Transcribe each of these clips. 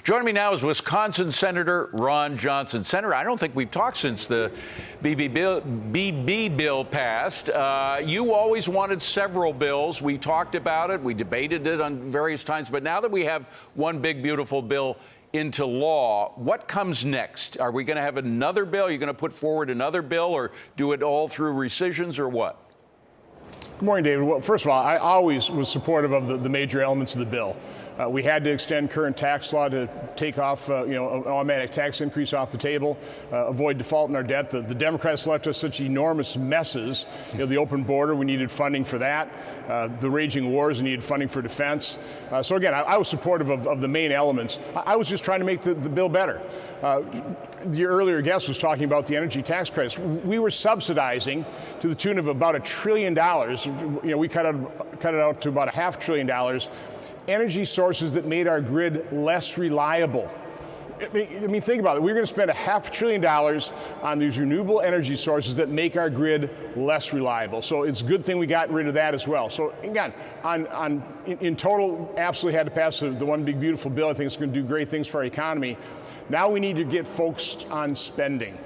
Joining me now is Wisconsin Senator Ron Johnson. Senator, I don't think we've talked since the BB bill passed. You always wanted several bills. We talked about it. We debated it on various times. But now that we have one big, beautiful bill into law, what comes next? Are we going to have another bill? Are you going to put forward another bill or do it all through rescissions or what? Good morning, David. Well, first of all, I always was supportive of the major elements of the bill. We had to extend current tax law to take off, an automatic tax increase off the table, avoid default in our debt. The Democrats left us such enormous messes. The open border, we needed funding for that. The raging wars, we needed funding for defense. So again, I was supportive of the main elements. I was just trying to make the bill better. Your earlier guest was talking about the energy tax credits. We were subsidizing to the tune of about $1 trillion. We cut it out to about $500 billion. Energy sources that made our grid less reliable. I mean, think about it. We're going to spend $500 billion on these renewable energy sources that make our grid less reliable. So it's a good thing we got rid of that as well. So again, in total, absolutely had to pass the one big beautiful bill. I think it's going to do great things for our economy. Now we need to get focused on spending.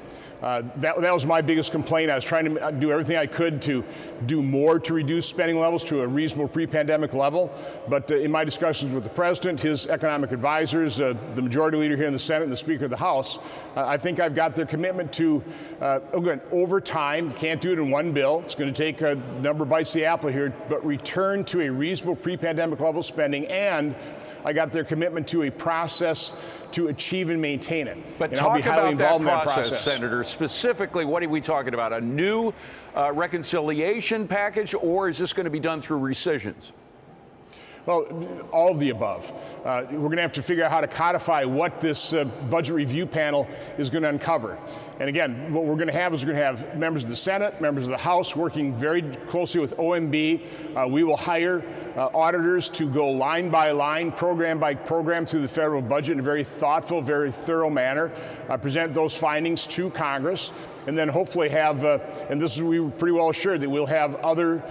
That was my biggest complaint. I was trying to do everything I could to do more to reduce spending levels to a reasonable pre-pandemic level. But in my discussions with the president, his economic advisors, the majority leader here in the Senate, and the Speaker of the House, I think I've got their commitment to, again, over time, can't do it in one bill. It's going to take a number of bites of the apple here, but return to a reasonable pre-pandemic level spending, and I got their commitment to a process to achieve and maintain it. But and talk I'll be highly about involved that in that process, Senator. Specifically, what are we talking about? A new reconciliation package, or is this going to be done through rescissions? Well, all of the above. We're going to have to figure out how to codify what this budget review panel is going to uncover. And again, what we're going to have is we're going to have members of the Senate, members of the House working very closely with OMB. We will hire auditors to go line by line, program by program through the federal budget in a very thoughtful, very thorough manner, present those findings to Congress, and then hopefully have, and this is, we were pretty well assured that we'll have other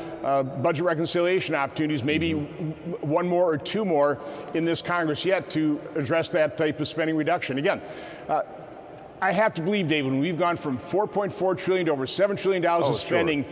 budget reconciliation opportunities, maybe one more or two more in this Congress yet to address that type of spending reduction. Again, I have to believe, David, when we've gone from $4.4 trillion to over $7 trillion of spending,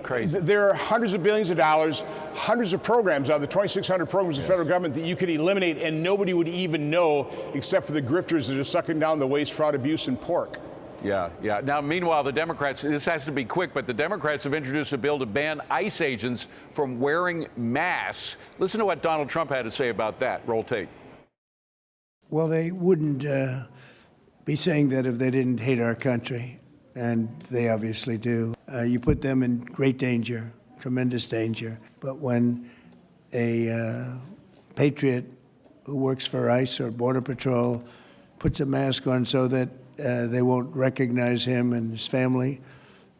crazy. There are hundreds of billions of dollars, hundreds of programs out of the 2,600 programs of the federal government that you could eliminate and nobody would even know except for the grifters that are sucking down the waste, fraud, abuse, and pork. Yeah. Now, meanwhile, the Democrats, this has to be quick, but the Democrats have introduced a bill to ban ICE agents from wearing masks. Listen to what Donald Trump had to say about that. Roll tape. Well, they wouldn't be saying that if they didn't hate our country, and they obviously do. You put them in great danger, tremendous danger. But when a patriot who works for ICE or Border Patrol puts a mask on so that they won't recognize him and his family,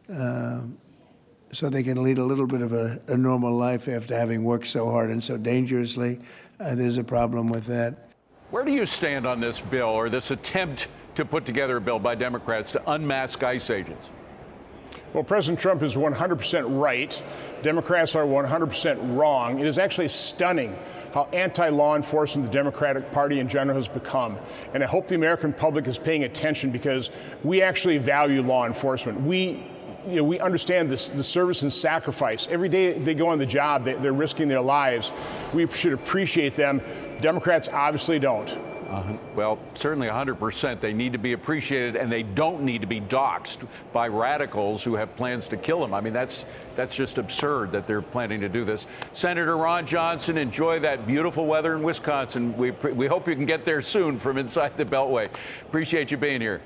so they can lead a little bit of a normal life after having worked so hard and so dangerously, there's a problem with that. Where do you stand on this bill, or this attempt to put together a bill by Democrats to unmask ICE agents? Well, President Trump is 100% right. Democrats are 100% wrong. It is actually stunning how anti-law enforcement the Democratic Party in general has become. And I hope the American public is paying attention because we actually value law enforcement. We understand the service and sacrifice. Every day they go on the job, they're risking their lives. We should appreciate them. Democrats obviously don't. Well, certainly 100%. They need to be appreciated, and they don't need to be doxxed by radicals who have plans to kill them. I mean, that's just absurd that they're planning to do this. Senator Ron Johnson, enjoy that beautiful weather in Wisconsin. We hope you can get there soon from inside the Beltway. Appreciate you being here.